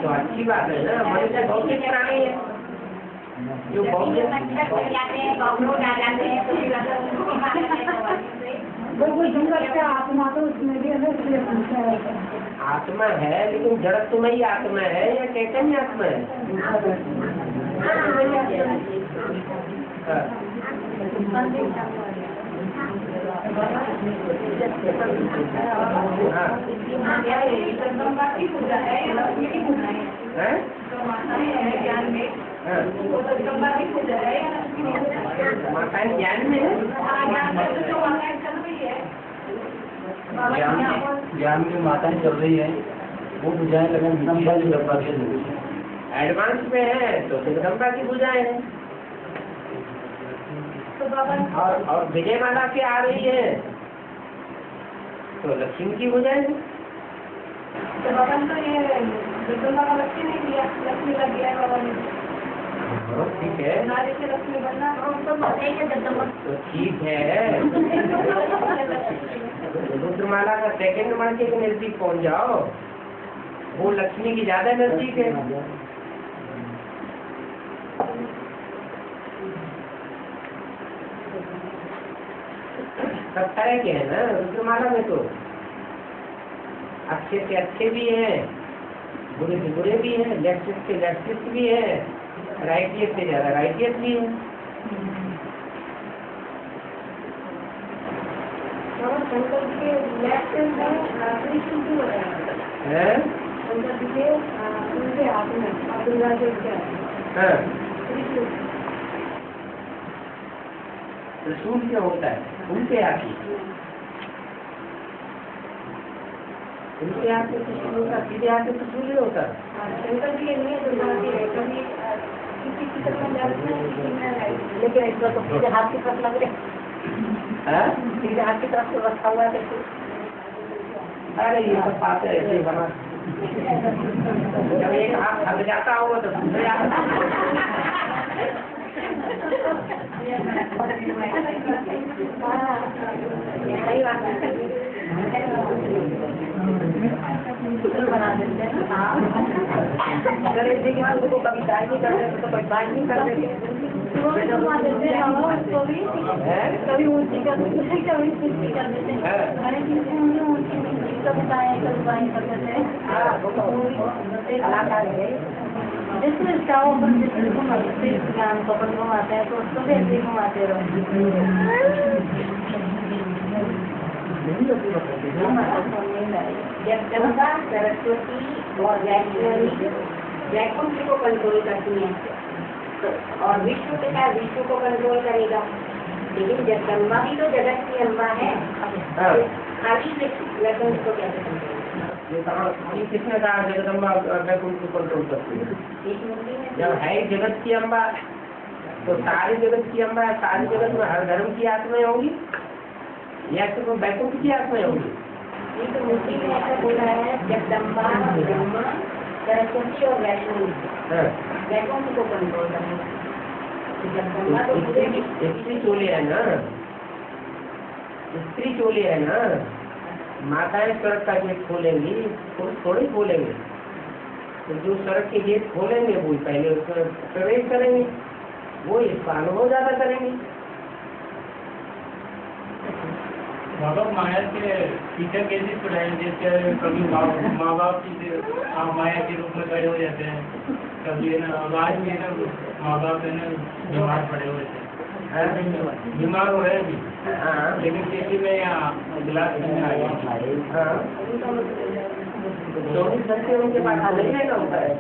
तो अच्छी बात है ना, मनुष्य भौतिक प्राणी है जो आत्मा तो उसमें भी है। आत्मा है लेकिन जड़त्व में ही आत्मा है या चैतन्य आत्मा है? माताएं ज्ञान में है, ज्ञान की माताएं चल रही है, वो बुझाएं लगे जगदम्बा के एडवांस में है तो जगदम्बा की बुझाएं है। और विजयमाला की आ रही है तो लक्ष्मी की बुझाएं। तो भगवान तो ये जगदम्बा का लक्ष्मी नहीं दिया, लक्ष्मी का दिया भगवान। ठीक है, लक्ष्मी बनना तो ठीक है। रुद्रमाला का सेकंड मंत्र के नजदीक पहुंच जाओ, वो लक्ष्मी की ज्यादा नजदीक है। सब तरह के है ना रुद्रमाला में, तो अच्छे से अच्छे भी हैं, बुरे से बुरे भी हैं, लेफ्टिस्ट से लेफ्टिस्ट भी है, राइटियत से ज्यादा राइटियत भी है। शंकर जी के लेफ्ट कृष्ण क्यों बताया? शंकर जी के उनके हाथ में दुर्गा जी के त्रिशूल क्या होता है? उनके हाथ ही, उनके हाथ में त्रिशूल होता, सीधे हाथ में त्रिशूल नहीं होता। शंकर जी नहीं है, दुर्गा जी है। कभी किसी की तरफ जाते हैं, किसी में नहीं। लेकिन इस बार तो सीधे हाथ की तरफ लग रहे, सीधे हाथ की तरफ से रखा हुआ है। अरे ये सब बातें ऐसे बना, जब एक हाथ थक जाता होगा तो दूसरे बना देते हैं। गणेश जी के को कभी दाई नहीं कर देते, तो कोई दाई नहीं कर देते, कभी ऊँची कर देते, कभी नीची कर देते हैं। गणेश जी से कभी दाएं कभी बाएं कर देते हैं। कलाकार है जिसमें चाहो पर जिसमें घुमाते ज्ञान को अपन घुमाते हैं, तो उसको भी ऐसे घुमाते रहो। जब गंगा सरस्वती और वैकुंठ को कंट्रोल करती है, और विष्णु के साथ विष्णु को कंट्रोल करेगा। लेकिन जगदम्बा भी तो जगत की अम्बा है, खाली वैकुंठ को कैसे कंट्रोल? किसने कहा जगदम्बा वैकुंठ को कंट्रोल करती है? जब है जगत की अम्बा तो सारी जगत की अम्बा, सारी जगत में हर धर्म की आत्माएं होंगी या सिर्फ वैकुंठ की आत्माएं होंगी? ये तो मूर्ति में ऐसा बोला है, जगदम्बा ब्रह्मा सरस्वती और वैष्णवी वैकुंठ को कंट्रोल करेंगे। जगदम्बा तो स्त्री चोले है ना, स्त्री चोले है ना, माताएं सड़क का गेट खोलेंगी, थोड़ी खोलेंगे। तो जो सड़क के गेट खोलेंगे वो पहले उसमें प्रवेश करेंगे, वो इसका अनुभव ज्यादा करेंगे। बाबा माया के टीचर कैसे पढ़ाएं? जैसे कभी माँ बाप माया के रूप में खड़े हो जाते हैं, कभी है ना आवाज में ना माँ बाप है ना बीमार पड़े हुए थे, बीमार हो रहे हैं अभी, लेकिन किसी में यहाँ गिलास में आ गया। 24 घंटे उनके पास नहीं रहना होता है।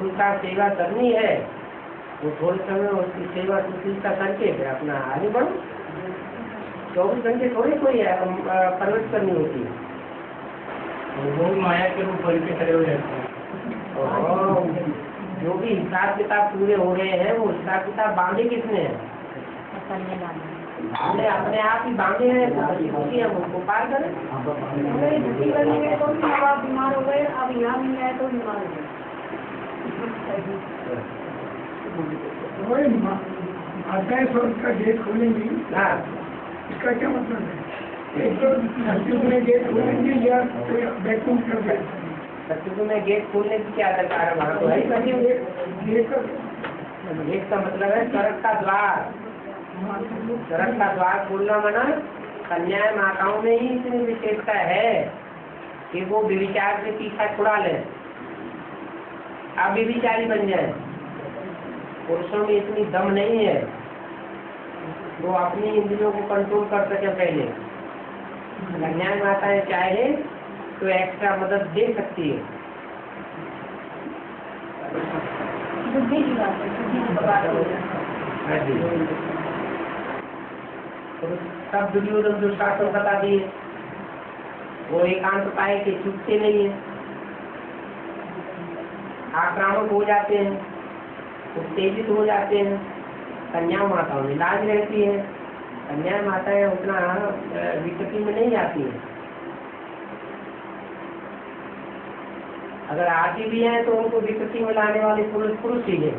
उनका सेवा करनी है, वो थोड़े समय उसकी सेवा सुशीलता करके फिर अपना आगे बढ़ो। 24 घंटे थोड़ी कोई परवरिश करनी होती है। वो माया के रूप में खड़े हो जाते हैं। जो भी हिसाब किताब पूरे हो रहे हैं, वो हिसाब किताब बांधे किसने हैं? हमने अपने आप ही बांधे हैं, है वो पार करें। छुट्टी करने में तो माँ बाप बीमार हो गए, अब यहाँ मिल जाए तो बीमार हो गए। माताएं स्वर्ग का गेट खोलेंगी, इसका क्या मतलब है? एक तो सतयुग में गेट खोलेंगे या वैकुंठ कर गए? सतयुग में गेट खोलने की क्या दरकार है? वहाँ तो है गेट का मतलब है सड़क का द्वार। सड़क का द्वार खोलना मना कन्या माताओं में ही इतनी विशेषता है कि वो व्यभिचार से पीछा छुड़ा ले, अव्यभिचारी बन जाए। पुरुषों में इतनी दम नहीं है वो अपनी इंद्रियों को कंट्रोल कर सके। पहले कन्या माताएं चाहे तो एक्स्ट्रा मदद दे सकती है। सब दुर्योधन दुशासन बता दिए, वो एकांत पाए के चुपते नहीं है, आक्रामक हो जाते हैं, उत्तेजित हो जाते हैं। कन्या माताओं में लाज रहती है, कन्या माताएं उतना विकृति में नहीं जाती है। अगर आती भी हैं तो उनको विकृति में लाने वाले पुरुष ही है।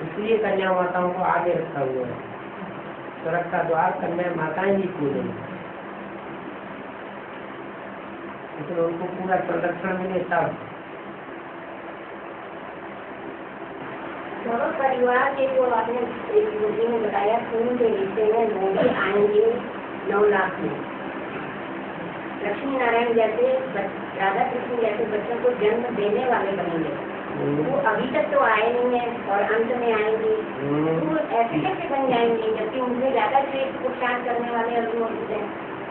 इसलिए कन्या माताओं को आगे रखा हुआ है। स्वर्ग का द्वार कन्या माताएं ही खोलेंगी, लेकिन उनको पूरा संरक्षण मिले तब। परिवार के जो आपने एक में बताया खून के रिश्ते में लोग आएंगे 9 लाख में। लक्ष्मी नारायण जैसे राधा कृष्ण जैसे बच्चों को जन्म देने वाले बनेंगे, वो अभी तक तो आए नहीं है और अंत में आएंगे। वो ऐसे कैसे बन जाएंगे जबकि उनसे ज्यादा श्रेष्ठ पुरुषार्थ करने वाले अभी मौजूद हैं,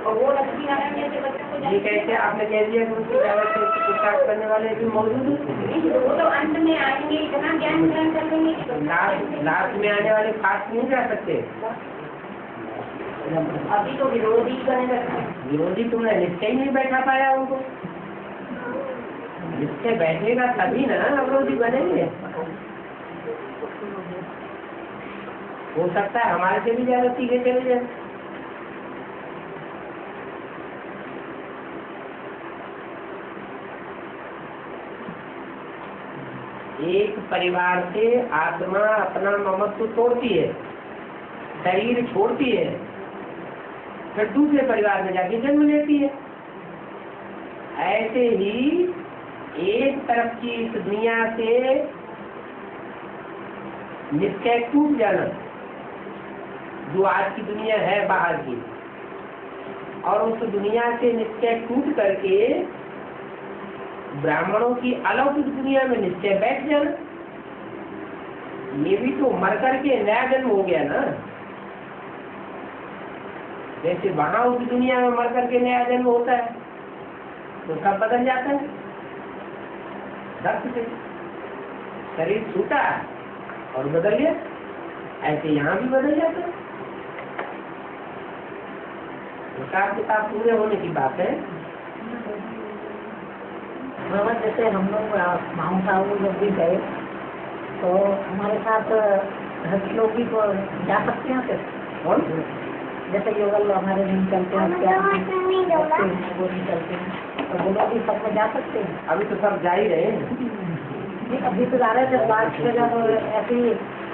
और वो लक्ष्मी नारायण जैसे बच्चों को ये कैसे आपने कह दिया कि उनसे ज्यादा श्रेष्ठ पुरुषार्थ करने वाले अभी मौजूद हैं? वो तो अंत में आएंगे, इतना ज्ञान ग्रहण कर लेंगे कि लास्ट में आने वाले फास्ट नहीं जा सकते। अभी तो विरोधी करने लगता है। विरोधी तुमने निश्चय ही नहीं बैठा पाया उनको। निश्चय बैठेगा तभी ना विरोधी बनेंगे। हो सकता है हमारे से भी ज्यादा सीखे चले जाए। एक परिवार से आत्मा अपना ममत्व तोड़ती है, शरीर छोड़ती है, फिर दूसरे परिवार में जाके जन्म लेती है। ऐसे ही एक तरफ की इस दुनिया से निश्चय टूट जाना, जो आज की दुनिया है बाहर की, और उस दुनिया से निश्चय टूट करके ब्राह्मणों की अलौकिक दुनिया में निश्चय बैठ जाना, ये भी तो मर करके नया जन्म हो गया ना। जैसे वहां उस दुनिया में मर करके नया जन्म होता है तो सब बदल जाता है, रक्त से शरीर छूटा और बदल गया, ऐसे यहाँ भी बदल जाता है। हिसाब किताब पूरे होने की बात है। जैसे हम लोग माउंट आबू जब भी गए तो हमारे साथ लोग भी तो जा सकते हैं फिर। और जैसे योगल हमारे नहीं चलते हैं, वो नहीं चलते हैं, तो वो लोग भी सब में जा सकते हैं। अभी तो सब जा ही रहे हैं। नहीं, अभी तो जा रहे थे। बात जब ऐसी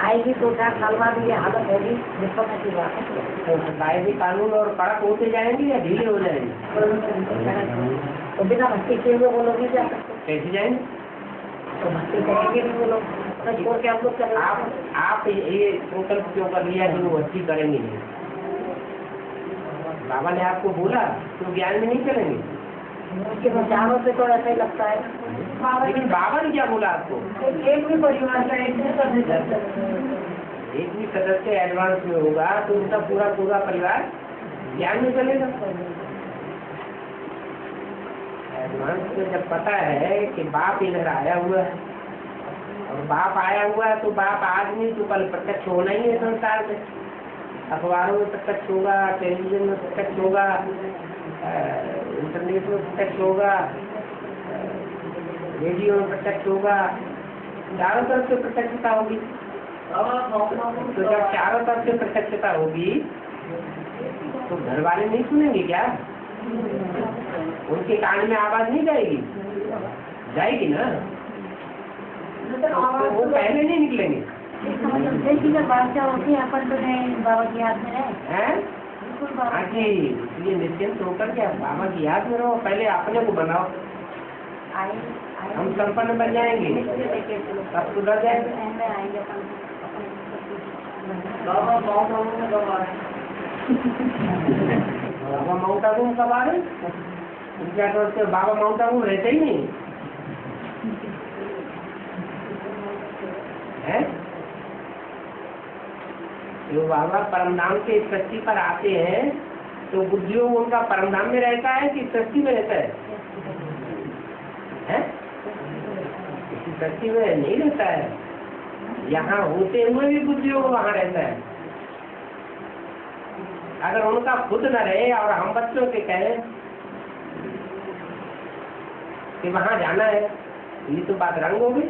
आएगी 2-4 साल बाद ये हालत होगी जिस समय की बात है। तो कायदे कानून और कड़क होते जाएंगे या ढीले हो जाएंगे? तो बिना भक्ति किए हुए वो लोग नहीं जा सकते। कैसे जाएंगे? तो भक्ति करेंगे नहीं वो लोग, तो छोड़ के हम लोग करेंगे। आप ये संकल्प क्यों कर लिया कि वो भक्ति करेंगे नहीं? बाबा ने आपको बोला तो ज्ञान में नहीं चलेंगे। उनके विचारों से तो ऐसा ही लगता है। लेकिन बाबा ने क्या बोला आपको? एक भी परिवार का एक भी सदस्य एडवांस में होगा तो उनका पूरा परिवार ज्ञान में चलेगा। एडवांस में जब पता है कि बाप इधर आया हुआ है और बाप आया हुआ है तो बाप आज नहीं तो कल प्रत्यक्ष होना ही है संसार में। अखबारों में प्रत्यक्ष होगा, टेलीविजन में प्रत्यक्ष होगा, इंटरनेट में प्रत्यक्ष होगा, रेडियो में प्रत्यक्ष होगा, चारों तरफ से प्रत्यक्षता होगी। तो जब चारों तरफ से प्रत्यक्षता होगी तो घर वाले नहीं सुनेंगे क्या? उनके कान में आवाज नहीं जाएगी? जाएगी ना। तो वो पहले नहीं निकलेंगे। बादशाह होती है अपन तो नहीं बाबा की याद में हैं? हाँ जी, इसलिए निश्चिंत होकर के बाबा की याद में रहो, पहले अपने को बनाओ। हम संपन्न बन जाएंगे तब सुधर जाएंगे। बाबा माउंट आबू में कब आ रहे? क्या करते? बाबा माउंट आबू रहते ही नहीं है। जो बाबा परमधाम के सृष्टि पर आते हैं तो बुद्धियों उनका परमधाम में रहता है कि सृष्टि में रहता है? इसी सृष्टि में नहीं रहता है। यहाँ होते हुए भी बुद्धियों को वहाँ रहता है। अगर उनका खुद न रहे और हम बच्चों के कहें कि वहाँ जाना है, ये तो बात रंग हो गई।